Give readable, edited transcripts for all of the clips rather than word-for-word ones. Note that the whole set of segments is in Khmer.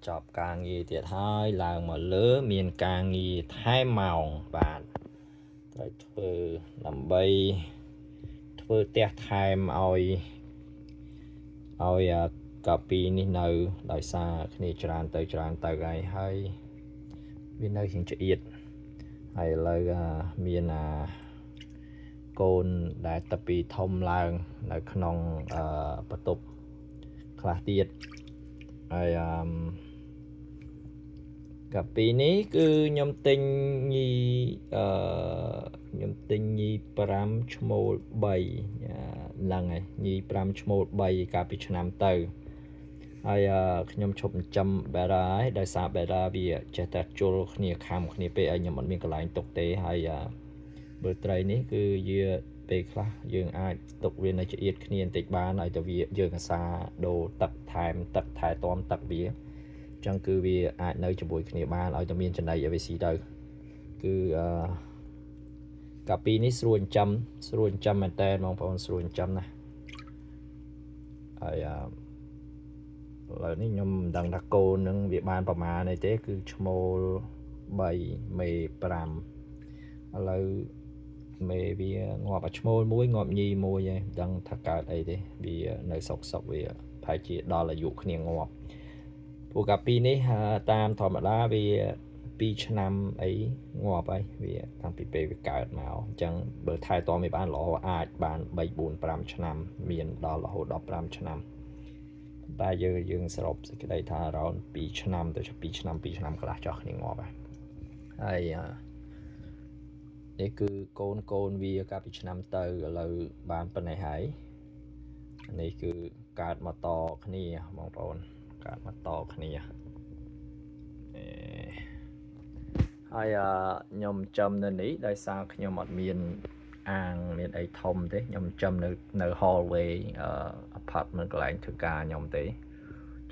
ចប់ការងារទៀតហើយឡើងមកលើមានការងារថែមម៉ោងបាទត្រូវធ្វើដើម្បីធ្វើផ្ទះថែមឲ្យកាពីនេះនៅដោយសារគ្នាច្រើនទៅហើយវានៅជាងឆ្អៀតហើយឥឡូវមានកូនដែលតាពីធំឡើងនៅក្នុងបន្ទប់ខ្លះទៀតហើយកាពីនេះគឺខ្ញុំទិញញី5ឈ្មោល3ហ្នឹងហើយញី5ឈ្មោល3កាលពីឆ្នាំទៅហើយខ្ញុំឈប់ចិញ្ចឹមបេរ៉ាហើយដោយសារបេរ៉ាវាចេះតែជុលគ្នាខំគ្នាពេកហើយខ្ញុំអត់មានកន្លែងទុកទេហើយបើត្រីនេះគឺពេលខ្លះយើងអាចទុកវានៅឆ្អៀតគ្នាបន្តិចបានហើយទៅវាយើងអាសាដូរទឹកថែមទឹកថែទាំទឹកវាអញ្ចឹងគឺវាអាចនៅជាមួយគ្នាបានឲ្យតែមានចំណីឲ្យវាស៊ីទៅគឺកាពីនេះស្រួលចិញ្ចឹមមែនតើបងប្អូនស្រួលចិញ្ចឹមណាហើយឥឡូវនេះខ្ញុំមិនដឹងថាកូននឹងវាបានប្រមាណអីទេគឺឈ្មោល3មេ5ឥឡូវមេវាងាប់ឈ្មោលមួយងាប់ញីមួយហើយមិនដឹងថាកើតអីទេវានៅសុកវាប្រហែលជាដល់អាយុគ្នាងាប់ពួកកាពីនេះតាមធម្មតាវា2ឆ្នាំអីងាប់ហើយវាតាំងពីពេលវាកើតមកអញ្ចឹងបើថែទាំវាបានល្អអាចបាន3 4 5ឆ្នាំមានដល់រហូតដល់5ឆ្នាំតែយើងសរុបសេចក្តីថារ៉ោន2ឆ្នាំទៅ2ឆ្នាំកន្លះចោះគ្នាងាប់ហើយនេះគឺកូនវាកាលពីឆ្នាំទៅឥឡូវបានប៉ុណ្ណេះហើយនេះគឺកើតមកតគ្នាបងប្អូនកើតមកតគ្នាហើយខ្ញុំចំនៅនេះដោយសារខ្ញុំអត់មានអាងមានអីធំទេខ្ញុំចំនៅ hallway apartment កន្លែងធ្វើការខ្ញុំទេ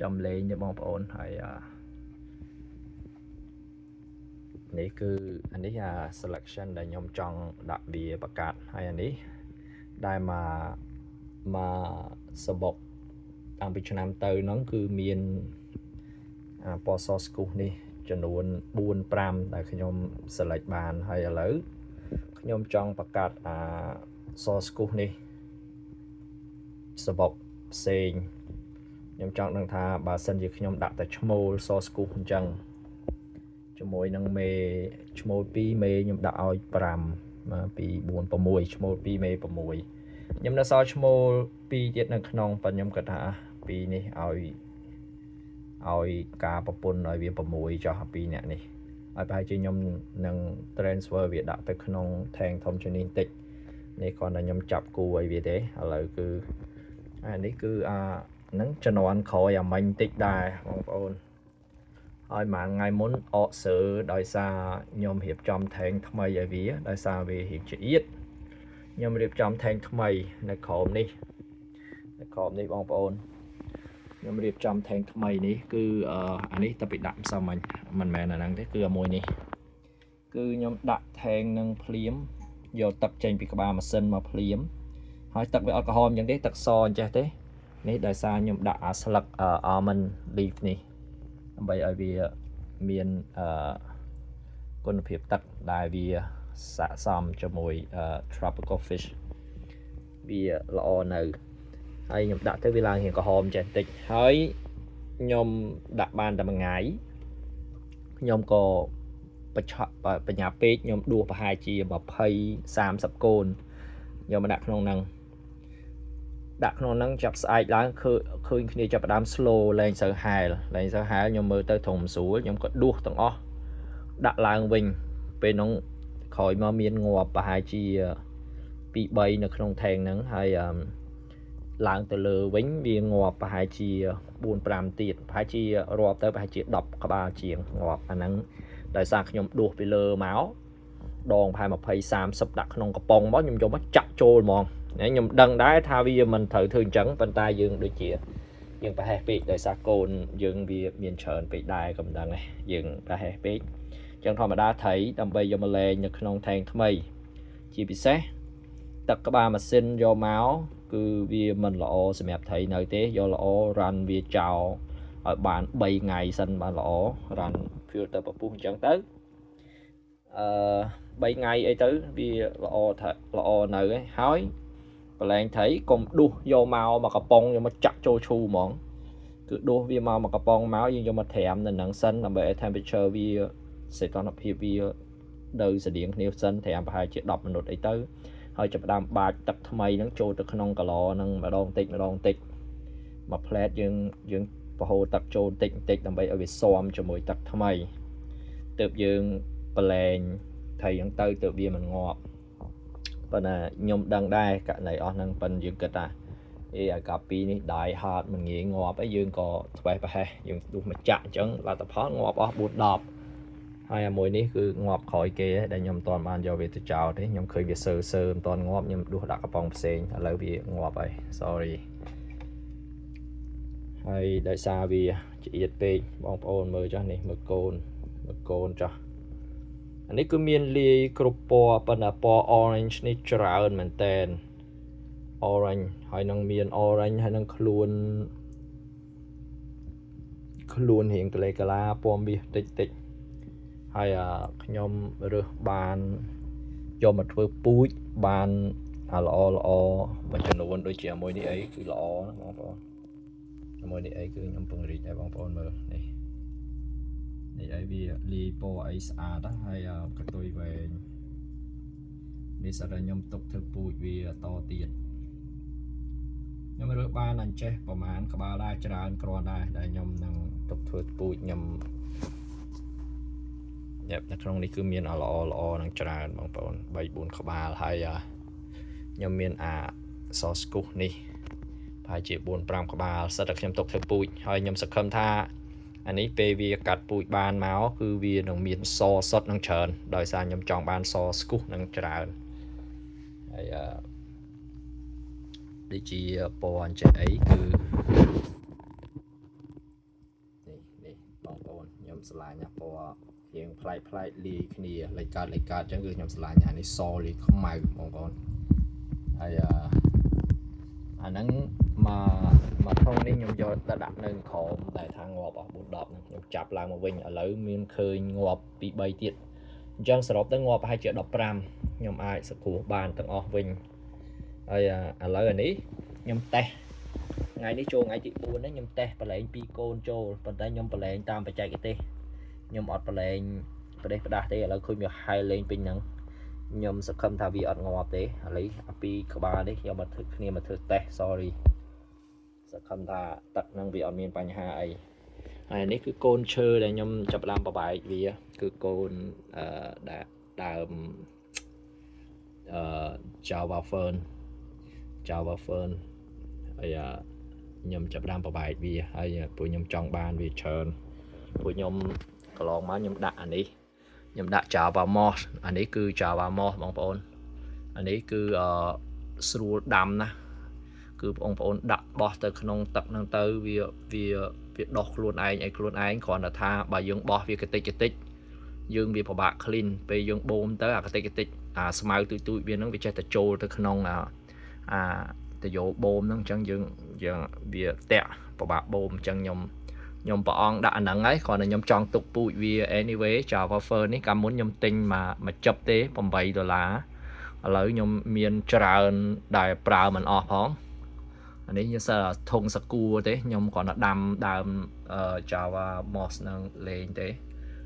ចំលេងទេបងប្អូនហើយនេះគឺអានេះselection ដែលខ្ញុំចង់ដាក់វាប្រកាសហើយអានេះដែលមកសបុកតាំងពីឆ្នាំទៅហ្នឹងគឺមានពណ៌សស្គូសនេះចំនួន 4-5 ដែលខ្ញុំ select បានហើយឥឡូវខ្ញុំចង់ប្រកាសសស្គូសនេះសបុកផ្សេងខ្ញុំចង់ដឹងថាបើសិនជាខ្ញុំដាក់តែឈ្មោលសស្គូសអញ្ចឹងជាមួយនឹងមេឈ្មោល2មេខ្ញុំដាក់ឲ្យ5 2 4 6ឈ្មោល2មេ6ខ្ញុំនៅសល់ឈ្មោល2ទៀតនៅក្នុងប៉ុន្តែខ្ញុំគិតថា2នេះឲ្យការប្រពន្ធឲ្យវា6ចុះ2នាក់នេះហើយប្រហែលជាខ្ញុំនឹង transfer វាដាក់ទៅក្នុង tank ធំជាងនេះបន្តិចនេះគ្រាន់តែខ្ញុំចាប់គូឲ្យវាទេឥឡូវគឺនេះគឺហ្នឹងជំនាន់ក្រោយអាមិញបន្តិចដែរបងប្អូនហើយមួយថ្ងៃមុនអកសើដោយសារខ្ញុំរៀបចំ tank ថ្មីឲ្យវាដោយសារវារៀបឆ្អៀតខ្ញុំរៀបចំ tank ថ្មីនៅក្រោមនេះបងប្អូនខ្ញុំរៀបចំ tank ថ្មីនេះគឺអានេះតែពីដាក់ផ្សំមិនមែនអាហ្នឹងទេគឺមួយនេះគឺខ្ញុំដាក់ tank នឹងភ្លាមយកទឹកចេញពីក្បាលម៉ាស៊ីនមកភ្លាមហើយទឹកវាអត់ក្រហមអញ្ចឹងទេទឹកសអញ្ចេះទេនេះដោយសារខ្ញុំដាក់ស្លឹក almond leaf នេះដើម្បីឲ្យវាមានគុណភាពទឹកដែលវាស័ក្តិសមជាមួយ tropical fish វាល្អនៅហើយខ្ញុំដាក់ទៅវាឡើងរៀងក្រហមចេះបន្តិចហើយខ្ញុំដាក់បានតែមួយថ្ងៃខ្ញុំក៏បញ្ញាពេកខ្ញុំដួសប្រហែលជា20-30កូនយកមកដាក់ក្នុងហ្នឹងចាប់ស្អែកឡើងឃើញគ្នាចាប់ផ្ដើម slow លែងសូវហែលខ្ញុំមើលទៅធំស្រួលខ្ញុំក៏ដួសទាំងអស់ដាក់ឡើងវិញពេលហ្នឹងក្រោយមកមានងាប់ប្រហែលជា 2-3 នៅក្នុងថេងហ្នឹងហើយឡើងទៅលើវិញវាងាប់ប្រហែលជា 4-5 ទៀតប្រហែលជារាប់ទៅប្រហែលជា10ក្បាលជាងងាប់អាហ្នឹងដោយសារខ្ញុំដួសពីលើមកដងប្រហែល20-30ដាក់ក្នុងកំប៉ុងមកខ្ញុំយកមកចាក់ចូលហ្មងខ្ញុំដឹងដែរថាវាមិនត្រូវធ្វើអញ្ចឹងប៉ុន្តែយើងដូចជាយើងប្រហែសពេកដោយសារកូនយើងវាមានច្រើនពេកដែរក៏មិនដឹងដែរយើងប្រហែសពេកអញ្ចឹងធម្មតាត្រីដើម្បីយកមកលែងនៅក្នុងថេងថ្មីជាពិសេសទឹកក្បាលម៉ាស៊ីនយកមកគឺវាមិនល្អសម្រាប់ត្រីនៅទេយកល្អ run វាចោល ឲ្យបាន3ថ្ងៃសិនបានល្អ run filter ពពុះអញ្ចឹងទៅ3ថ្ងៃអីទៅវាល្អនៅហើយប្រឡែងត្រីកុំដួសយកមកកំប៉ុងយកមកចាក់ចូលឈូហ្មងគឺដួសវាមកកំប៉ុងមកយើងយកមកត្រាំនៅនឹងសិនដើម្បីឲ្យ temperature វាសីតុណ្ហភាពវានៅស្តៀងគ្នាសិនត្រាំប្រហែលជា10 minute អីទៅហើយចាប់ផ្ដើមបាចទឹកថ្មីហ្នឹងចូលទៅក្នុងកឡហ្នឹងម្ដងតិចមួយផ្លែតយើងប្រហូរទឹកចូលតិចដើម្បីឲ្យវាស៊ាំជាមួយទឹកថ្មីទើបយើងប្រឡែងត្រីហ្នឹងទៅទើបវាមិនងាប់ប៉ុន្តែខ្ញុំដឹងដែរករណីអស់ហ្នឹងប៉ុន្តែយើងគិតថាអាកាពីនេះ die hard មិនងាយងាប់ឯងយើងក៏ធ្វេសប្រហែសយើងដួសមកចាក់អញ្ចឹងលទ្ធផលងាប់អស់ 4-10 ហើយមួយនេះគឺងាប់ក្រោយគេដែលខ្ញុំមិនទាន់បានយកវាទៅចោលទេខ្ញុំឃើញវាសើមិនទាន់ងាប់ខ្ញុំដួសដាក់កំប៉ុងផ្សេងឥឡូវវាងាប់ហើយ sorry ហើយដោយសារវាឆ្អៀតពេកបងប្អូនមើលចុះនេះមើលកូនចុះអានេះគឺមានលាយគ្រប់ពណ៌ប៉ុន្តែពណ៌ orange នេះច្រើនមែនតើ orange ហើយនឹងមាន orange ហើយនឹងខ្លួនរៀងកាឡាពណ៌មាសតិចហើយខ្ញុំរើសបានយកមកធ្វើពូជបានល្អមួយចំនួនដូចជាមួយនេះអីគឺល្អណាបងប្អូនជាមួយនេះអីគឺខ្ញុំពង្រីកឲ្យបងប្អូនមើលនេះអីវាលាយពណ៌អីស្អាតហើយកតុយវែងនេះសិតតែខ្ញុំទុកធ្វើពូជវាតទៀតខ្ញុំរើសបានអញ្ចេះប្រហែលក្បាលដែរច្រើនគ្រាន់ដែរដែលខ្ញុំនឹងទុកធ្វើពូជខ្ញុំនៅក្នុងនេះគឺមានល្អនឹងច្រើនបងប្អូន 3-4 ក្បាលហើយខ្ញុំមានសស្គុះនេះប្រហែលជា 4-5 ក្បាលសិតតែខ្ញុំទុកធ្វើពូជហើយខ្ញុំសង្ឃឹមថាអានេះពេលវាកាត់ពូជបានមកគឺវានឹងមានសសុទ្ធនឹងច្រើនដោយសារខ្ញុំចង់បានសស្គុះនឹងច្រើនហើយដូចជាពណ៌អញ្ចឹងអីគឺនេះបងប្អូនខ្ញុំឆ្លាញ់ណាពណ៌រៀងប្លែកលាយគ្នាលេខកើតអញ្ចឹងគឺខ្ញុំឆ្លាញ់អានេះសលាយខ្មៅបងប្អូនហើយអាហ្នឹងមកថងនេះខ្ញុំយកទៅដាក់នៅក្រោមតែថាងាប់អស់ 4-10 ខ្ញុំចាប់ឡើងមកវិញឥឡូវមានឃើញងាប់ 2-3 ទៀតអញ្ចឹងសរុបទៅងាប់ប្រហែលជា 15ខ្ញុំអាចសង្គ្រោះបានទាំងអស់វិញហើយឥឡូវអានេះខ្ញុំតេស្តថ្ងៃនេះចូលថ្ងៃទី 4 នេះខ្ញុំតេស្តប្រឡែង 2 កូនចូលប៉ុន្តែខ្ញុំប្រឡែងតាមបច្ចេកទេសខ្ញុំអត់ប្រឡែងប្រទេសផ្ដាស់ទេឥឡូវឃើញវាហែលលេងពេញហ្នឹងខ្ញុំសង្ឃឹមថាវាអត់ងាប់ទេឥឡូវអាពីក្បាលនេះខ្ញុំមកធ្វើតេស្ត sorry សង្ឃឹមថាទឹកហ្នឹងវាអត់មានបញ្ហាអីហើយនេះគឺកូនឈើដែលខ្ញុំចាប់ផ្ដើមបបែកវាគឺកូនដើមJava Fern ហើយខ្ញុំចាប់ផ្ដើមបបែកវាហើយពួកខ្ញុំចង់បានវាច្រើនពួកខ្ញុំកន្លងមកខ្ញុំដាក់អានេះខ្ញុំដាក់ Java Moss អានេះគឺ Java Moss បងប្អូនអានេះគឺស្រួលដាំណាគឺបងប្អូនដាក់បោះទៅក្នុងទឹកហ្នឹងទៅវាដោះខ្លួនឯងឲ្យខ្លួនឯងគ្រាន់តែថាបើយើងបោះវាកតិចយើងវាពិបាក clean ពេលយើងបូមទៅអាកតិចស្មៅទូចវាហ្នឹងវាចេះតែចូលទៅក្នុងទៅយកបូមហ្នឹងអញ្ចឹងយើងវាតាក់ពិបាកបូមអញ្ចឹងខ្ញុំប្រអងដាក់អាហ្នឹងហើយគ្រាន់តែខ្ញុំចង់ទុកពូជវា anyway Java Fern នេះកាលមុនខ្ញុំទិញមកចិបទេ$8ឥឡូវខ្ញុំមានច្រើនដែលប្រើមិនអស់ផងអានេះខ្ញុំសិតធុងសាគូទេខ្ញុំគ្រាន់តែដាំដើម Java Moss នឹងលេងទេ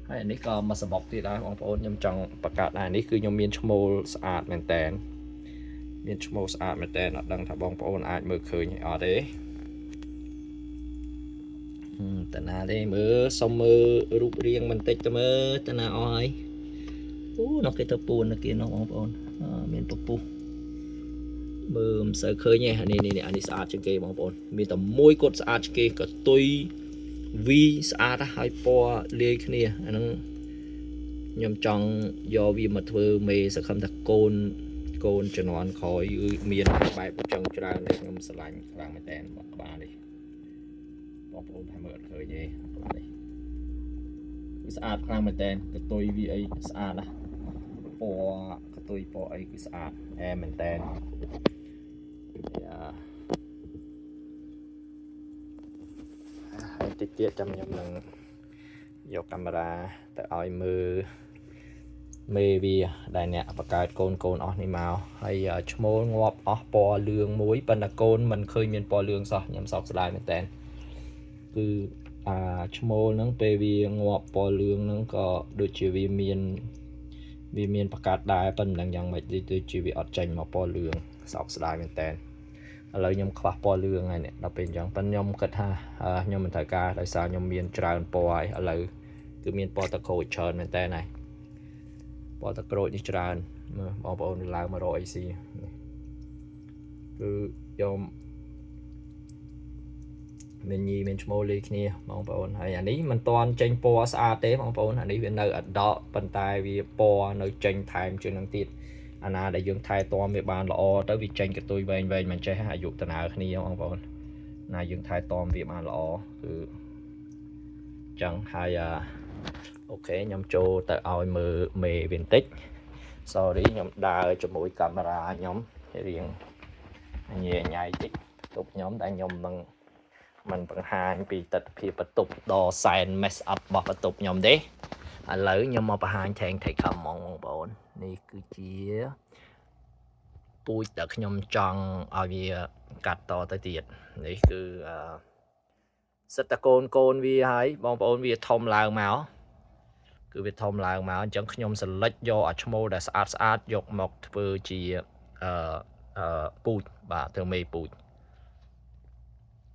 ហើយអានេះក៏មកសបុកទៀតដែរបងប្អូនខ្ញុំចង់បង្កើតអានេះគឺខ្ញុំមានឈ្មោលស្អាតមែនតើអត់ដឹងថាបងប្អូនអាចមើលឃើញអត់ទេតាណាទេមើលសុំមើលរូបរាងបន្តិចទៅមើលតាណាអស់ហើយអូនោះគេទៅពួនគេនោះបងប្អូនមានពពុះមើលមិនសូវឃើញទេអានេះស្អាតជាងគេបងប្អូនមានតែមួយគាត់ស្អាតជាងគេក៏ទុយ V ស្អាតហើយពណ៌លាយគ្នាអាហ្នឹងខ្ញុំចង់យកវាមកធ្វើមេសង្ឃឹមថាកូនជំនាន់ក្រោយមានបែបចង់ច្រើនដែលខ្ញុំស្រឡាញ់ខ្លាំងមែនតើក្បាលនេះបងប្អូនថាមើលអត់ឃើញទេក្បាលនេះវាស្អាតខ្លាំងមែនតើកតុយវាអីស្អាតណាស់ពណ៌កតុយពណ៌អីគឺស្អាតមែនតើ តិចទៀតចាំខ្ញុំនឹងយកកាមេរ៉ាទៅឲ្យមើលមេវាដែលអ្នកបង្កើតកូនអស់នេះមកហើយឈ្មោលងាប់អស់ពណ៌លឿងមួយប៉ុន្តែកូនមិនឃើញមានពណ៌លឿងសោះខ្ញុំសោកស្ដាយមែនតើគឺឈ្មោលហ្នឹងពេលវាងាប់ពណ៌លឿងហ្នឹងក៏ដូចជាវាមានបង្កើតដែរប៉ុន្តែយ៉ាងម៉េចដូចជាវាអត់ចេញមកពណ៌លឿងសោកស្ដាយមែនតើឥឡូវខ្ញុំខ្វះពណ៌លឿងហើយនេះដល់ពេលអញ្ចឹងប៉ុន្តែខ្ញុំគិតថាខ្ញុំមិនត្រូវការដោយសារខ្ញុំមានច្រើនពណ៌ហើយឥឡូវគឺមានពណ៌ទឹកក្រូចច្រើនមែនតើណាពណ៌ទឹកក្រូចនេះច្រើនមើលបងប្អូនឡើងមករកអីស៊ីគឺខ្ញុំមានឈ្មោះលេខគ្នាបងប្អូនហើយអានេះមិនទាន់ចេញពណ៌ស្អាតទេបងប្អូនអានេះវានៅអដកប៉ុន្តែវាពណ៌នៅចេញថែមជាងនឹងទៀតអាណាដែលយើងថែទាំវាបានល្អទៅវាចេញកតុយវែងមិនចេះអាយុដំណើរគ្នាបងប្អូនណាយើងថែទាំវាបានល្អគឺចឹងហើយអូខេខ្ញុំចូលទៅឲ្យមើលមេវាបន្តិច sorry ខ្ញុំដើរជាមួយកាមេរ៉ាខ្ញុំរៀងញ៉ៃតិចបន្ទប់ខ្ញុំតែខ្ញុំនឹងមិនបង្ហាញពីទស្សនវិជ្ជាបន្ទប់ដ៏សែន mess up របស់បន្ទប់ខ្ញុំទេឥឡូវខ្ញុំមកបង្ហាញថែងថៃខំហ្មងបងប្អូននេះគឺជាពូជដែលខ្ញុំចង់ឲ្យវាកាត់តទៅទៀតនេះគឺសិតតកូនវាហើយបងប្អូនវាធំឡើងមកគឺវាធំឡើងមកអញ្ចឹងខ្ញុំសិលេចយកអាឈ្មោលដែលស្អាតយកមកធ្វើជាពូជបាទធ្វើមេពូជ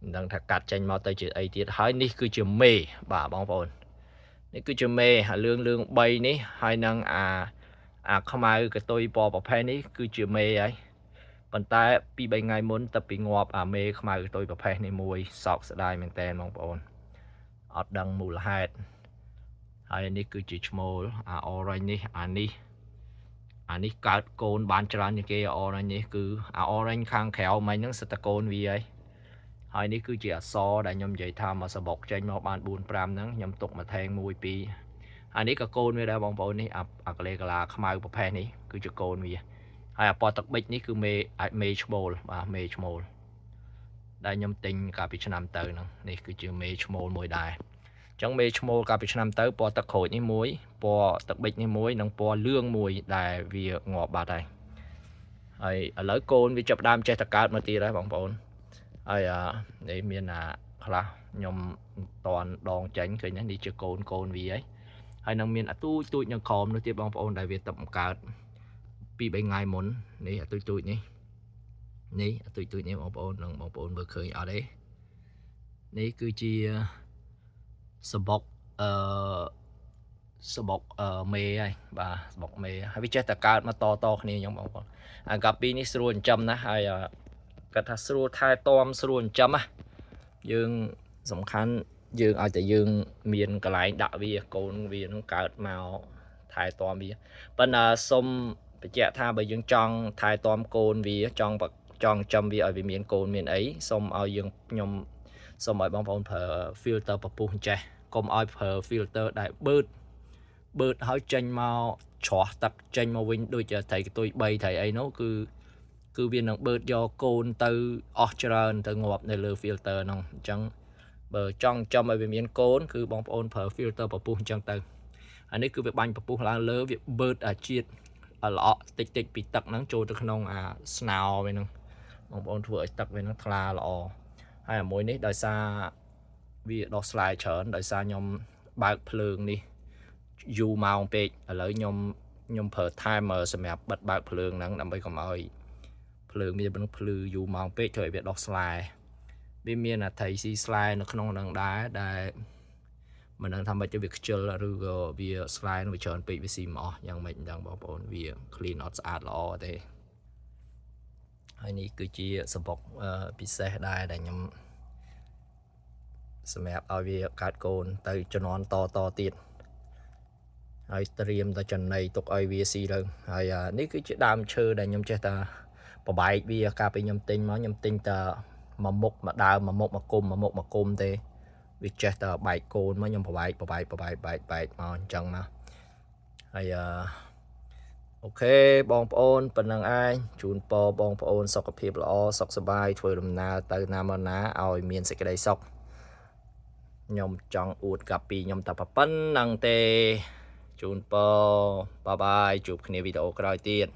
មិនដឹងថាកាត់ចេញមកទៅជាអីទៀតហើយនេះគឺជាមេបាទបងប្អូននេះគឺជាមេអាលឿង3នេះហើយនឹងអាខ្មៅកតុយពណ៌ប្រផេះនេះគឺជាមេហើយប៉ុន្តែ2-3ថ្ងៃមុនតែពីងាប់អាមេខ្មៅកតុយប្រផេះនេះមួយសោកស្ដាយមែនតើបងប្អូនអត់ដឹងមូលហេតុហើយនេះគឺជាឈ្មោលអា orange នេះអានេះកើតកូនបានច្រើនជាងគេ orange នេះគឺអា orange ខាងក្រៅមិញហ្នឹងសិតតកូនវាហើយនេះគឺជាអក្សរដែលខ្ញុំនិយាយថាមកសបុកចេញមកបាន 4-5 ហ្នឹងខ្ញុំទុកមួយថែង1-2អានេះក៏កូនវាដែរបងប្អូននេះអាកលេកាឡាខ្មៅប្រផេះនេះគឺជាកូនវាហើយអាពណ៌ទឹកប៊ិចនេះគឺមេឈ្មោលបាទមេឈ្មោលដែលខ្ញុំទិញកាលពីឆ្នាំទៅហ្នឹងនេះគឺជាមេឈ្មោលមួយដែរអញ្ចឹងមេឈ្មោលកាលពីឆ្នាំទៅពណ៌ទឹកក្រូចនេះមួយពណ៌ទឹកប៊ិចនេះមួយនិងពណ៌លឿងមួយដែលវាងាប់បាត់ហើយឥឡូវកូនវាចាប់ដើមចេះតែកើតមកទៀតហើយបងប្អូនហើយនេះមានខ្លះខ្ញុំតន់ដងចាញ់ឃើញនេះជាកូនវាហើយនឹងមានទូចនៅក្រោមនោះទៀតបងប្អូនដែលវាទៅបង្កើត 2-3 ថ្ងៃមុននេះទូចនេះបងប្អូននឹងបងប្អូនមើលឃើញអត់ទេនេះគឺជាសបុកមេហើយបាទសបុកមេហើយវាចេះតែកើតមកតគ្នាអញ្ចឹងបងប្អូនអាកាពីនេះស្រួលចិញ្ចឹមណាហើយគាត់ថាស្រួលថែទាំស្រួលចិញ្ចឹមណាយើងសំខាន់យើងឲ្យតែយើងមានកន្លែងដាក់វាកូនវានឹងកើតមកថែទាំវាប៉ុន្តែសុំបញ្ជាក់ថាបើយើងចង់ថែទាំកូនវាចង់ចាំវាឲ្យវាមានកូនមានអីសុំឲ្យខ្ញុំសូមឲ្យបងប្អូនប្រើ filter ពពុះចេះកុំឲ្យប្រើ filter ដែលបឺតហើយចេញមកច្រោះទឹកចេញមកវិញដូចត្រីកតុយ3ត្រីអីនោះគឺវានឹងបឺតយកកូនទៅអស់ច្រើនទៅងាប់នៅលើ filter ហ្នឹងអញ្ចឹងបើចង់ចាំឲ្យវាមានកូនគឺបងប្អូនប្រើ filter ពពុះអញ្ចឹងទៅអានេះគឺវាបាញ់ពពុះឡើងលើវាបឺតអាជាតិល្អក់តិចពីទឹកហ្នឹងចូលទៅក្នុងអាស្នោវាហ្នឹងបងប្អូនធ្វើឲ្យទឹកវាហ្នឹងថ្លាល្អហើយអាមួយនេះដោយសារវាដោះស្រាយច្រើនដោយសារខ្ញុំបើកភ្លើងនេះយូរម៉ោងពេកឥឡូវខ្ញុំប្រើ timer សម្រាប់បិទបើកភ្លើងហ្នឹងដើម្បីកុំឲ្យភ្លើងវានឹងភ្លឺយូរម៉ោងពេកធ្វើឲ្យវាដោះស្រាយវាមានអាត្រីស៊ីស្លែនៅក្នុងហ្នឹងដែរដែលមិនដឹងថាមិនទៅវាខ្ជិលឬក៏វាស្លែនឹងវាច្រើនពេកវាស៊ីមិនអស់យ៉ាងម៉េចដឹងបងប្អូនវា clean អត់ស្អាតល្អទេហើយនេះគឺជាសបុកពិសេសដែរដែលខ្ញុំសម្រាប់ឲ្យវាកើតកូនទៅជំនាន់តទៀតហើយត្រៀមតែចំណីទុកឲ្យវាស៊ីទៅហើយនេះគឺជាដើមឈើដែលខ្ញុំចេះតែប្របែកវាកាលពីខ្ញុំទិញមកខ្ញុំទិញតែមួយមុខមួយដើមមួយមុខមួយគុំទេវាចេះតែបែកកូនមកខ្ញុំប្របែកមកអញ្ចឹងមកហើយអូខេបងប្អូនប៉ុណ្្នឹងឯងជូនពរបងប្អូនសុខភាពល្អសុខសប្បាយធ្វើដំណើរទៅណាមកណាឲ្យមានសេចក្តីសុខ ខ្ញុំចង់អួតកាពីខ្ញុំតែប៉ុណ្្នឹងទេជូនពរបាយបាយជួបគ្នាវីដេអូក្រោយទៀត